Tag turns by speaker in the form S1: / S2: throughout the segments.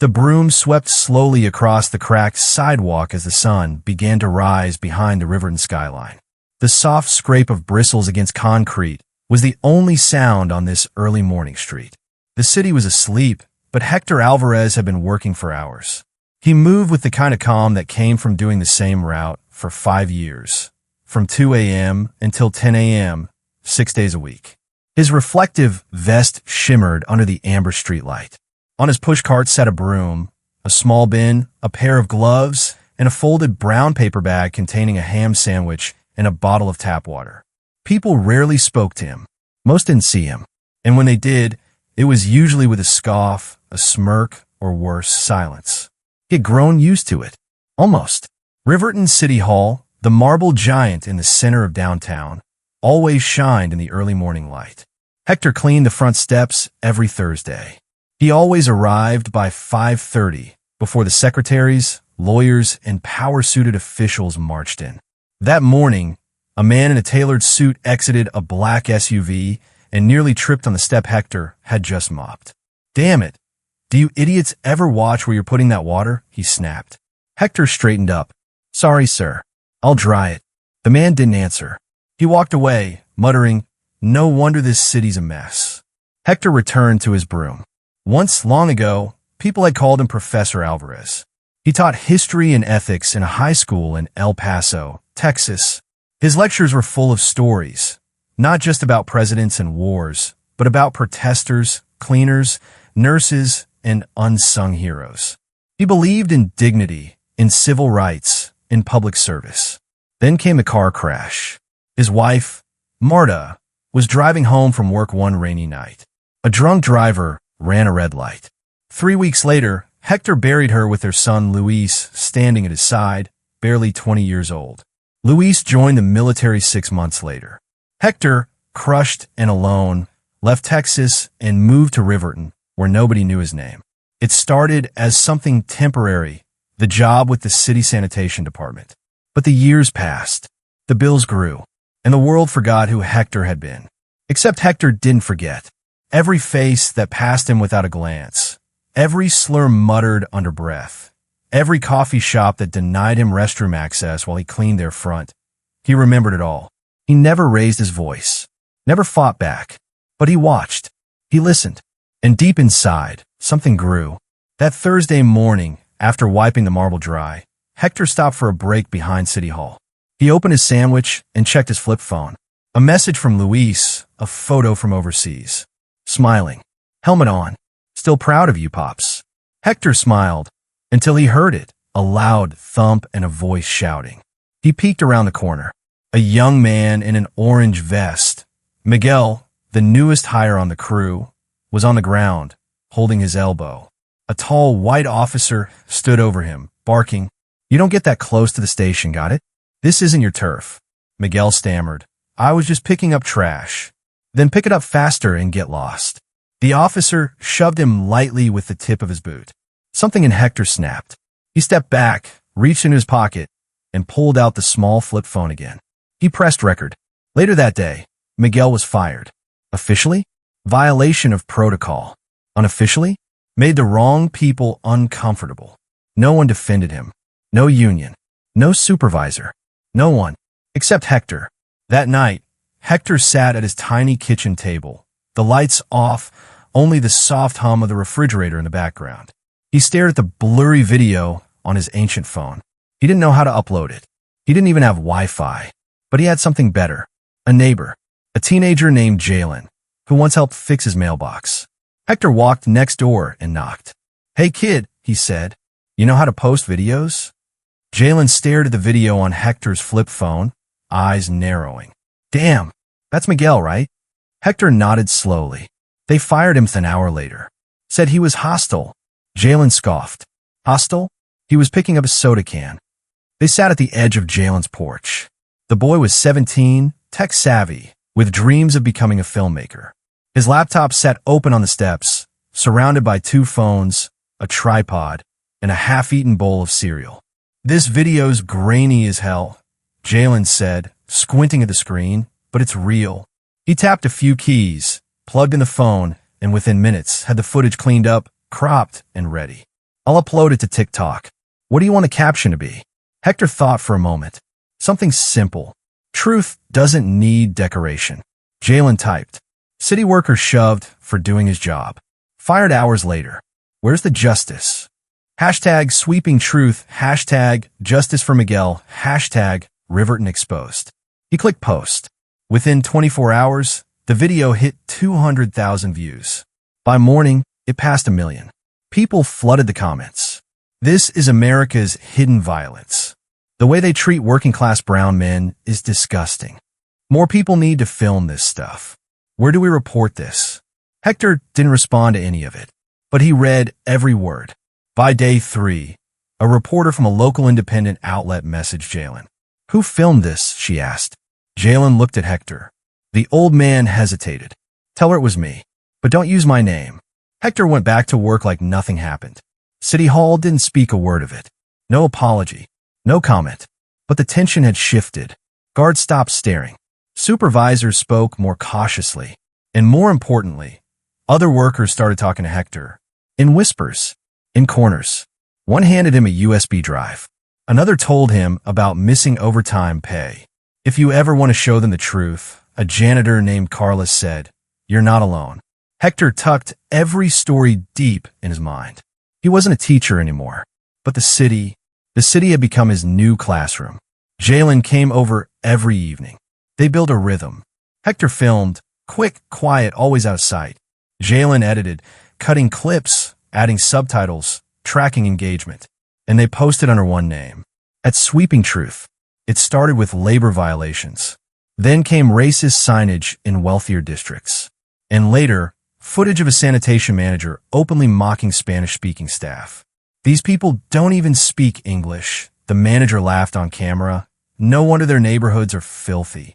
S1: The broom swept slowly across the cracked sidewalk as the sun began to rise behind the Riverton skyline. The soft scrape of bristles against concrete was the only sound on this early morning street. The city was asleep, but Hector Alvarez had been working for hours. He moved with the kind of calm that came from doing the same route for 5 years, from 2 a.m. until 10 a.m., 6 days a week. His reflective vest shimmered under the amber streetlight. On his pushcart sat a broom, a small bin, a pair of gloves, and a folded brown paper bag containing a ham sandwich and a bottle of tap water. People rarely spoke to him. Most didn't see him. And when they did, it was usually with a scoff, a smirk, or worse, silence. He had grown used to it. Almost. Riverton City Hall, the marble giant in the center of downtown, always shined in the early morning light. Hector cleaned the front steps every Thursday. He always arrived by 5:30 before the secretaries, lawyers, and power-suited officials marched in. That morning, a man in a tailored suit exited a black SUV and nearly tripped on the step Hector had just mopped. "Damn it! Do you idiots ever watch where you're putting that water?" he snapped. Hector straightened up. "Sorry, sir. I'll dry it." The man didn't answer. He walked away, muttering, "No wonder this city's a mess." Hector returned to his broom. Once, long ago, people had called him Professor Alvarez. He taught history and ethics in a high school in El Paso, Texas. His lectures were full of stories, not just about presidents and wars, but about protesters, cleaners, nurses, and unsung heroes. He believed in dignity, in civil rights, in public service. Then came a car crash. His wife, Marta, was driving home from work one rainy night. A drunk driver ran a red light. 3 weeks later, Hector buried her with their son Luis standing at his side, barely 20 years old. Luis joined the military 6 months later. Hector, crushed and alone, left Texas and moved to Riverton, where nobody knew his name. It started as something temporary, the job with the city sanitation department. But the years passed, the bills grew, and the world forgot who Hector had been. Except Hector didn't forget. Every face that passed him without a glance, every slur muttered under breath, every coffee shop that denied him restroom access while he cleaned their front, he remembered it all. He never raised his voice, never fought back, but he watched, he listened, and deep inside, something grew. That Thursday morning, after wiping the marble dry, Hector stopped for a break behind City Hall. He opened his sandwich and checked his flip phone. A message from Luis, a photo from overseas. Smiling. Helmet on. "Still proud of you, Pops." Hector smiled until he heard it, a loud thump and a voice shouting. He peeked around the corner. A young man in an orange vest, Miguel, the newest hire on the crew, was on the ground, holding his elbow. A tall white officer stood over him, barking, "You don't get that close to the station, got it? This isn't your turf." Miguel stammered, "I was just picking up trash." "Then pick it up faster and get lost." The officer shoved him lightly with the tip of his boot. Something in Hector snapped. He stepped back, reached into his pocket, and pulled out the small flip phone again. He pressed record. Later that day, Miguel was fired. Officially? Violation of protocol. Unofficially? Made the wrong people uncomfortable. No one defended him. No union. No supervisor. No one. Except Hector. That night, Hector sat at his tiny kitchen table, the lights off, only the soft hum of the refrigerator in the background. He stared at the blurry video on his ancient phone. He didn't know how to upload it. He didn't even have Wi-Fi. But he had something better. A neighbor. A teenager named Jalen, who once helped fix his mailbox. Hector walked next door and knocked. "Hey kid," he said, "you know how to post videos?" Jalen stared at the video on Hector's flip phone, eyes narrowing. "Damn, that's Miguel, right?" Hector nodded slowly. They fired him an hour later. Said he was hostile. Jalen scoffed. Hostile? He was picking up a soda can. They sat at the edge of Jalen's porch. The boy was 17, tech-savvy, with dreams of becoming a filmmaker. His laptop sat open on the steps, surrounded by 2 phones, a tripod, and a half-eaten bowl of cereal. "This video's grainy as hell," Jalen said, squinting at the screen, "but it's real." He tapped a few keys, plugged in the phone, and within minutes had the footage cleaned up, cropped, and ready. I'll upload it to TikTok. What do you want the caption to be? Hector thought for a moment. Something simple. Truth doesn't need decoration. Jalen typed. City worker shoved for doing his job. Fired hours later. Where's the justice? Hashtag sweeping truth. Hashtag justice for Miguel. Hashtag Riverton exposed. He clicked post. Within 24 hours, the video hit 200,000 views. By morning, it passed 1 million. People flooded the comments. This is America's hidden violence. The way they treat working-class brown men is disgusting. More people need to film this stuff. Where do we report this? Hector didn't respond to any of it, but he read every word. By day 3, a reporter from a local independent outlet messaged Jalen. Who filmed this? She asked. Jalen looked at Hector. The old man hesitated. Tell her it was me, but don't use my name. Hector went back to work like nothing happened. City Hall didn't speak a word of it. No apology. No comment. But the tension had shifted. Guards stopped staring. Supervisors spoke more cautiously. And more importantly, other workers started talking to Hector. In whispers. In corners. One handed him a USB drive. Another told him about missing overtime pay. If you ever want to show them the truth, a janitor named Carlos said, you're not alone. Hector tucked every story deep in his mind. He wasn't a teacher anymore, but the city had become his new classroom. Jalen came over every evening. They built a rhythm. Hector filmed, quick, quiet, always out of sight. Jalen edited, cutting clips, adding subtitles, tracking engagement. And they posted under one name. At Sweeping Truth. It started with labor violations. Then came racist signage in wealthier districts. And later, footage of a sanitation manager openly mocking Spanish-speaking staff. These people don't even speak English. The manager laughed on camera. No wonder their neighborhoods are filthy.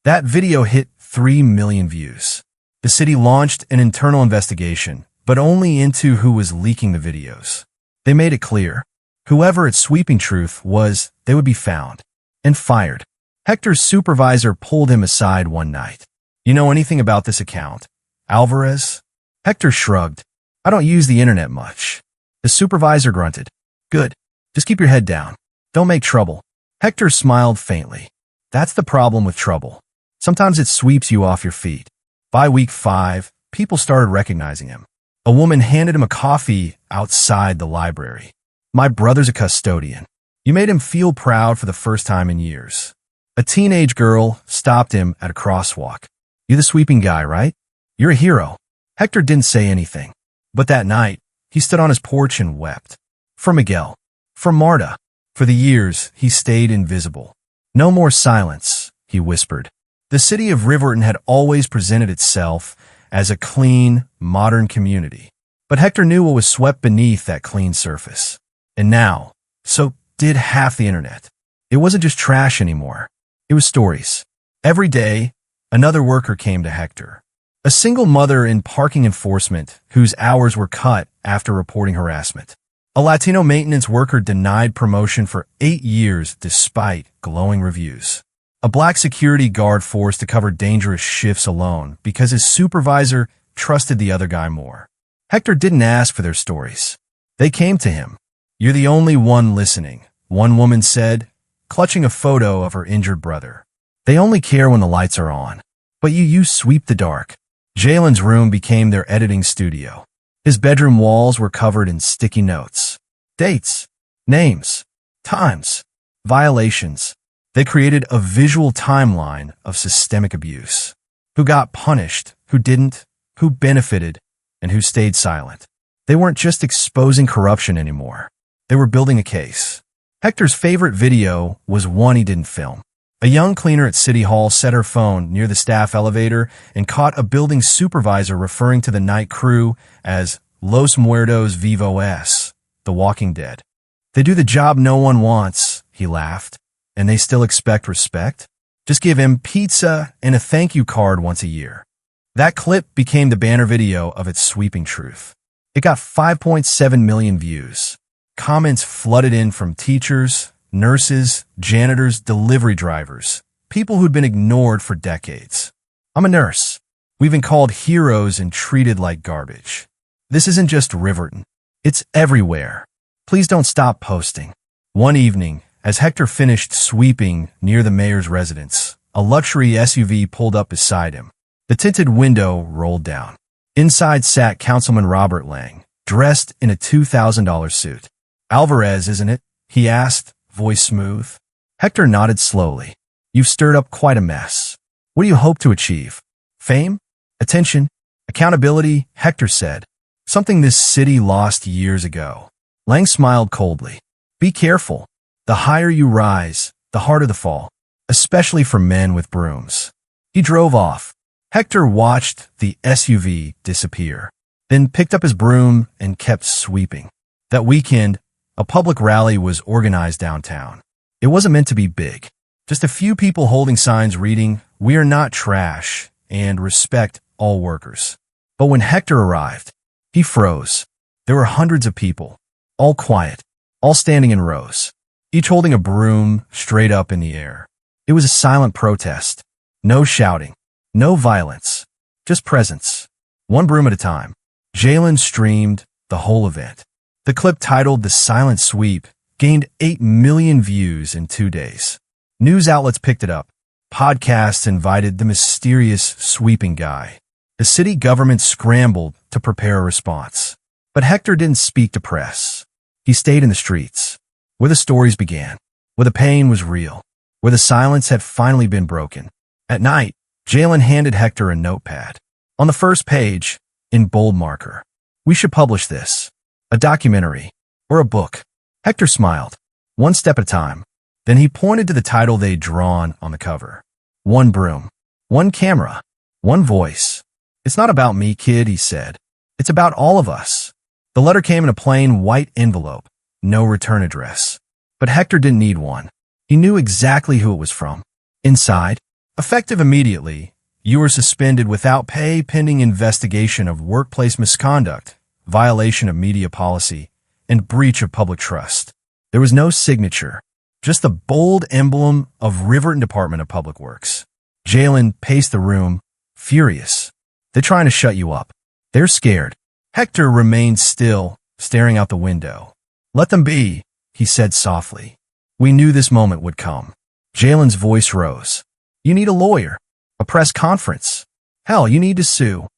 S1: That video hit 3 million views. The city launched an internal investigation, but only into who was leaking the videos. They made it clear. Whoever at Sweeping Truth was, they would be found. And fired. Hector's supervisor pulled him aside one night. You know anything about this account? Alvarez? Hector shrugged. I don't use the internet much. The supervisor grunted. Good. Just keep your head down. Don't make trouble. Hector smiled faintly. That's the problem with trouble. Sometimes it sweeps you off your feet. By week 5, people started recognizing him. A woman handed him a coffee outside the library. My brother's a custodian. You made him feel proud for the first time in years. A teenage girl stopped him at a crosswalk. You're the sweeping guy, right? You're a hero. Hector didn't say anything. But that night, he stood on his porch and wept. For Miguel. For Marta. For the years, he stayed invisible. No more silence, he whispered. The city of Riverton had always presented itself as a clean, modern community. But Hector knew what was swept beneath that clean surface. And now, so did half the internet. It wasn't just trash anymore. It was stories. Every day, another worker came to Hector. A single mother in parking enforcement whose hours were cut after reporting harassment. A Latino maintenance worker denied promotion for 8 years despite glowing reviews. A black security guard forced to cover dangerous shifts alone because his supervisor trusted the other guy more. Hector didn't ask for their stories. They came to him. You're the only one listening, one woman said, clutching a photo of her injured brother. They only care when the lights are on. But you sweep the dark. Jalen's room became their editing studio. His bedroom walls were covered in sticky notes. Dates, names, times, violations. They created a visual timeline of systemic abuse. Who got punished, who didn't, who benefited, and who stayed silent. They weren't just exposing corruption anymore. They were building a case. Hector's favorite video was one he didn't film. A young cleaner at City Hall set her phone near the staff elevator and caught a building supervisor referring to the night crew as Los Muertos Vivos, the Walking Dead. They do the job no one wants, he laughed. And they still expect respect? Just give him pizza and a thank you card once a year. That clip became the banner video of its Sweeping Truth. It got 5.7 million views. Comments flooded in from teachers, nurses, janitors, delivery drivers, people who'd been ignored for decades. I'm a nurse. We've been called heroes and treated like garbage. This isn't just Riverton. It's everywhere. Please don't stop posting. One evening, as Hector finished sweeping near the mayor's residence, a luxury SUV pulled up beside him. The tinted window rolled down. Inside sat Councilman Robert Lang, dressed in a $2,000 suit. "Alvarez, isn't it?" he asked, voice smooth. Hector nodded slowly. "You've stirred up quite a mess. What do you hope to achieve? Fame? Attention? Accountability?" Hector said. "Something this city lost years ago." Lang smiled coldly. "Be careful. The higher you rise, the harder the fall, especially for men with brooms." He drove off. Hector watched the SUV disappear, then picked up his broom and kept sweeping. That weekend, a public rally was organized downtown. It wasn't meant to be big. Just a few people holding signs reading, "We are not trash," and "Respect all workers." But when Hector arrived, he froze. There were hundreds of people, all quiet, all standing in rows, each holding a broom straight up in the air. It was a silent protest. No shouting, no violence, just presence. One broom at a time. Jalen streamed the whole event. The clip, titled "The Silent Sweep," gained 8 million views in 2 days. News outlets picked it up. Podcasts invited the mysterious sweeping guy. The city government scrambled to prepare a response. But Hector didn't speak to press. He stayed in the streets, where the stories began, where the pain was real, where the silence had finally been broken. At night, Jalen handed Hector a notepad. On the first page, in bold marker, "We should publish this. A documentary, or a book." Hector smiled. "One step at a time." Then he pointed to the title they'd drawn on the cover. "One broom, one camera, one voice." "It's not about me, kid," he said. "It's about all of us." The letter came in a plain white envelope, no return address. But Hector didn't need one. He knew exactly who it was from. Inside, effective immediately, "You were suspended without pay pending investigation of workplace misconduct, violation of media policy, and breach of public trust." There was no signature, just the bold emblem of Riverton Department of Public Works. Jalen paced the room, furious. "They're trying to shut you up. They're scared." Hector remained still, staring out the window. "Let them be," he said softly. "We knew this moment would come." Jalen's voice rose. "You need a lawyer, a press conference. Hell, you need to sue."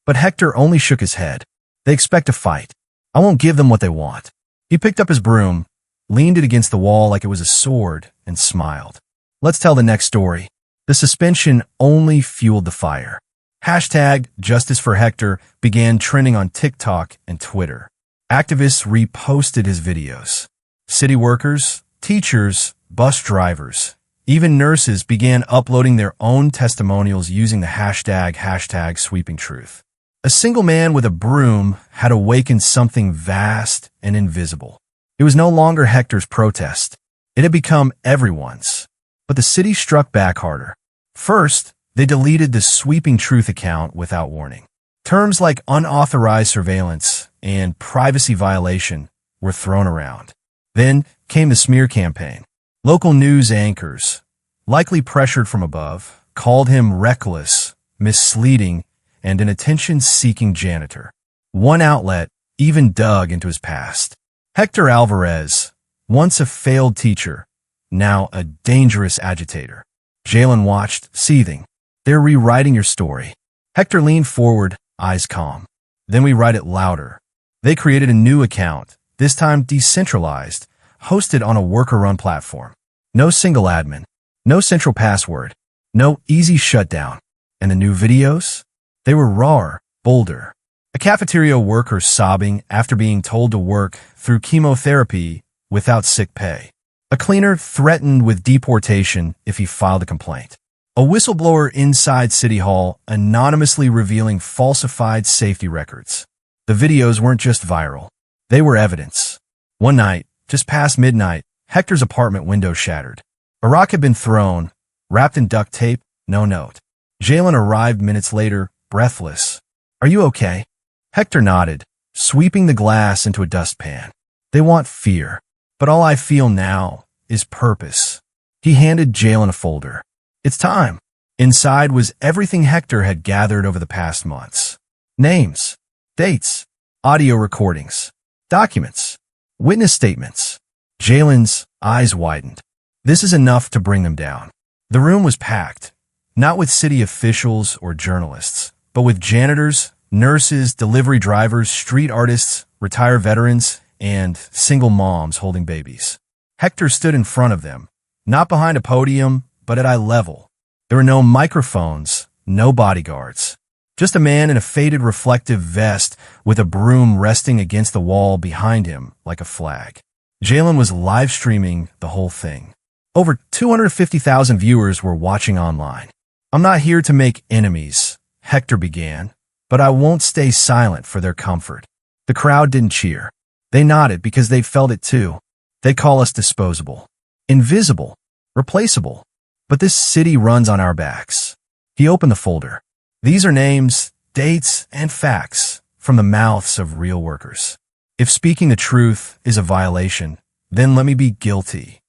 S1: But Hector only shook his head. "They expect a fight. I won't give them what they want." He picked up his broom, leaned it against the wall like it was a sword, and smiled. "Let's tell the next story." The suspension only fueled the fire. Hashtag Justice for Hector began trending on TikTok and Twitter. Activists reposted his videos. City workers, teachers, bus drivers, even nurses began uploading their own testimonials using the hashtag #SweepingTruth. A single man with a broom had awakened something vast and invisible. It was no longer Hector's protest. It had become everyone's. But the city struck back harder. First, they deleted the Sweeping Truth account without warning. Terms like unauthorized surveillance and privacy violation were thrown around. Then came the smear campaign. Local news anchors, likely pressured from above, called him reckless, misleading, and an attention-seeking janitor. One outlet even dug into his past. Hector Alvarez, once a failed teacher, now a dangerous agitator. Jalen watched, seething. "They're rewriting your story." Hector leaned forward, eyes calm. "Then we write it louder." They created a new account, this time decentralized, hosted on a worker-run platform. No single admin, no central password, no easy shutdown. And the new videos? They were rawer, bolder. A cafeteria worker sobbing after being told to work through chemotherapy without sick pay. A cleaner threatened with deportation if he filed a complaint. A whistleblower inside City Hall anonymously revealing falsified safety records. The videos weren't just viral. They were evidence. One night, just past midnight, Hector's apartment window shattered. A rock had been thrown, wrapped in duct tape, no note. Jalen arrived minutes later, breathless. "Are you okay?" Hector nodded, sweeping the glass into a dustpan. "They want fear, but all I feel now is purpose." He handed Jalen a folder. "It's time." Inside was everything Hector had gathered over the past months. Names, dates, audio recordings, documents. Witness statements. Jalen's eyes widened. This is enough to bring them down. The room was packed, not with city officials or journalists, but with janitors, nurses, delivery drivers, street artists, retired veterans, and single moms holding babies. Hector stood in front of them, not behind a podium, but at eye level. There were no microphones, no bodyguards. Just a man in a faded reflective vest with a broom resting against the wall behind him like a flag. Jalen was live streaming the whole thing. Over 250,000 viewers were watching online. I'm not here to make enemies, Hector began, but I won't stay silent for their comfort. The crowd didn't cheer. They nodded because they felt it too. They call us disposable, invisible, replaceable. But this city runs on our backs. He opened the folder. These are names, dates, and facts from the mouths of real workers. If speaking the truth is a violation, then let me be guilty.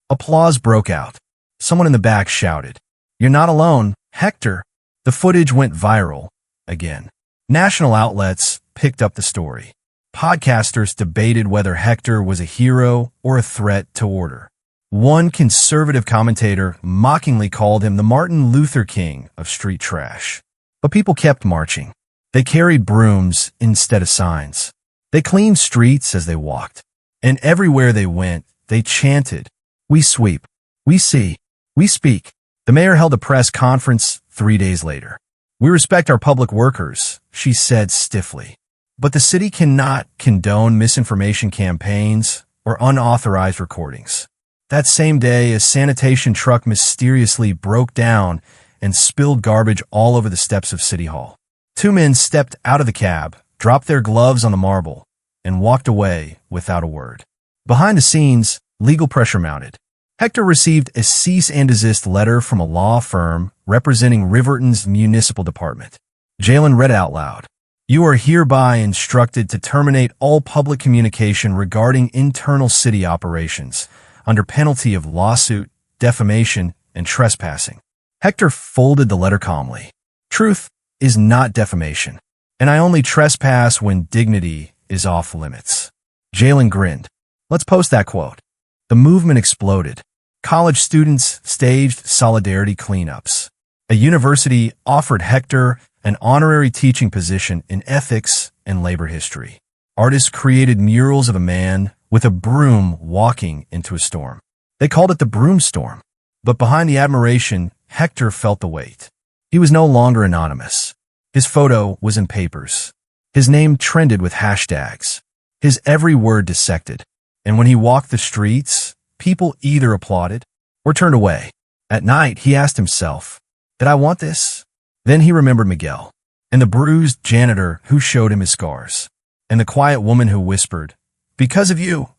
S1: Applause broke out. Someone in the back shouted, "You're not alone, Hector." The footage went viral again. National outlets picked up the story. Podcasters debated whether Hector was a hero or a threat to order. One conservative commentator mockingly called him the Martin Luther King of street trash. But people kept marching. They carried brooms instead of signs. They cleaned streets as they walked. And everywhere they went, they chanted, "We sweep, we see, we speak." The mayor held a press conference 3 days later. "We respect our public workers," she said stiffly. "But the city cannot condone misinformation campaigns or unauthorized recordings." That same day, a sanitation truck mysteriously broke down and spilled garbage all over the steps of City Hall. 2 men stepped out of the cab, dropped their gloves on the marble, and walked away without a word. Behind the scenes, legal pressure mounted. Hector received a cease and desist letter from a law firm representing Riverton's municipal department. Jalen read out loud, "You are hereby instructed to terminate all public communication regarding internal city operations under penalty of lawsuit, defamation, and trespassing." Hector folded the letter calmly. "Truth is not defamation, and I only trespass when dignity is off limits." Jalen grinned. "Let's post that quote." The movement exploded. College students staged solidarity cleanups. A university offered Hector an honorary teaching position in ethics and labor history. Artists created murals of a man with a broom walking into a storm. They called it the broom storm. But behind the admiration, Hector felt the weight. He was no longer anonymous. His photo was in papers. His name trended with hashtags. His every word dissected. And when he walked the streets, people either applauded or turned away. At night, he asked himself, "Did I want this?" Then he remembered Miguel, and the bruised janitor who showed him his scars, and the quiet woman who whispered, "Because of you,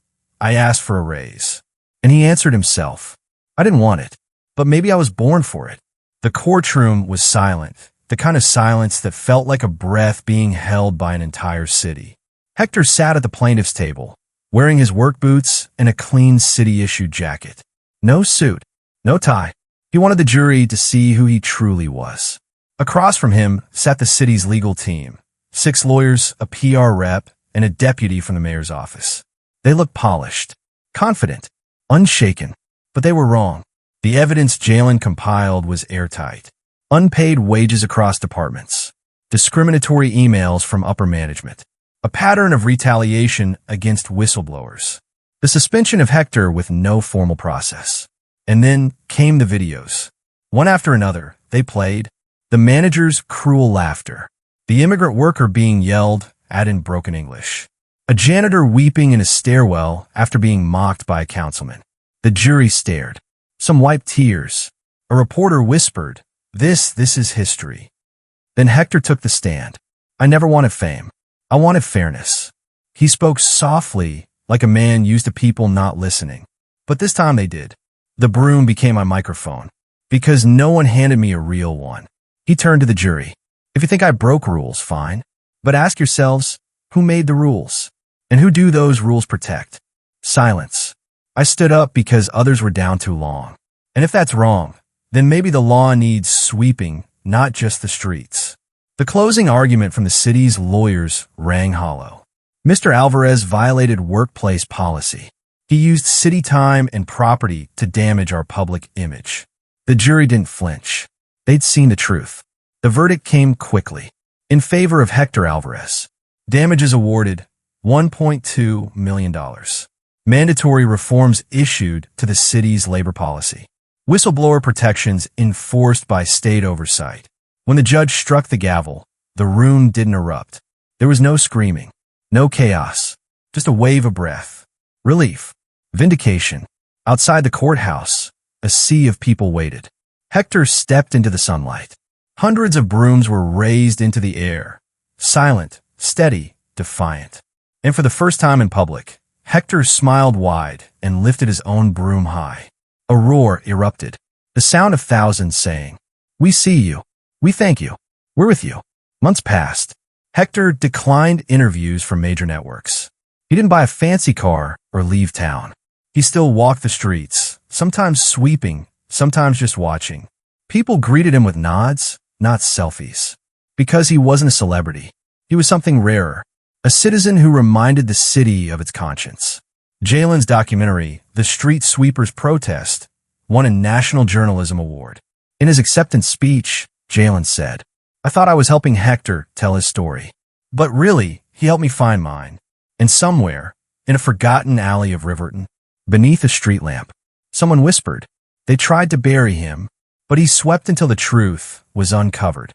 S1: I asked for a raise." And he answered himself, "I didn't want it, but maybe I was born for it." The courtroom was silent, the kind of silence that felt like a breath being held by an entire city. Hector sat at the plaintiff's table, wearing his work boots and a clean city-issued jacket. No suit, no tie. He wanted the jury to see who he truly was. Across from him sat the city's legal team, 6 lawyers, a PR rep, and a deputy from the mayor's office. They looked polished, confident, unshaken, but they were wrong. The evidence Jalen compiled was airtight. Unpaid wages across departments, discriminatory emails from upper management, a pattern of retaliation against whistleblowers, the suspension of Hector with no formal process. And then came the videos. One after another, they played. The manager's cruel laughter, the immigrant worker being yelled at in broken English, a janitor weeping in a stairwell after being mocked by a councilman. The jury stared. Some wiped tears. A reporter whispered, This is history." Then Hector took the stand. "I never wanted fame. I wanted fairness." He spoke softly, like a man used to people not listening. But this time they did. The broom became my microphone, because no one handed me a real one. He turned to the jury. "If you think I broke rules, fine. But ask yourselves, who made the rules? And who do those rules protect?" Silence. I stood up because others were down too long. And if that's wrong, then maybe the law needs sweeping, not just the streets. The closing argument from the city's lawyers rang hollow. Mr. Alvarez violated workplace policy. He used city time and property to damage our public image. The jury didn't flinch. They'd seen the truth. The verdict came quickly. In favor of Hector Alvarez. Damages awarded $1.2 million. Mandatory reforms issued to the city's labor policy. Whistleblower protections enforced by state oversight. When the judge struck the gavel, the room didn't erupt. There was no screaming, no chaos, just a wave of breath. Relief. Vindication. Outside the courthouse, a sea of people waited. Hector stepped into the sunlight. Hundreds of brooms were raised into the air. Silent, steady, defiant. And for the first time in public, Hector smiled wide and lifted his own broom high. A roar erupted. The sound of thousands saying, "We see you. We thank you. We're with you." Months passed. Hector declined interviews from major networks. He didn't buy a fancy car or leave town. He still walked the streets, sometimes sweeping, sometimes just watching. People greeted him with nods, not selfies. Because he wasn't a celebrity. He was something rarer. A citizen who reminded the city of its conscience. Jalen's documentary, The Street Sweepers Protest, won a National Journalism Award. In his acceptance speech, Jalen said, "I thought I was helping Hector tell his story. But really, he helped me find mine." And somewhere, in a forgotten alley of Riverton, beneath a street lamp, someone whispered. They tried to bury him, but he swept until the truth was uncovered.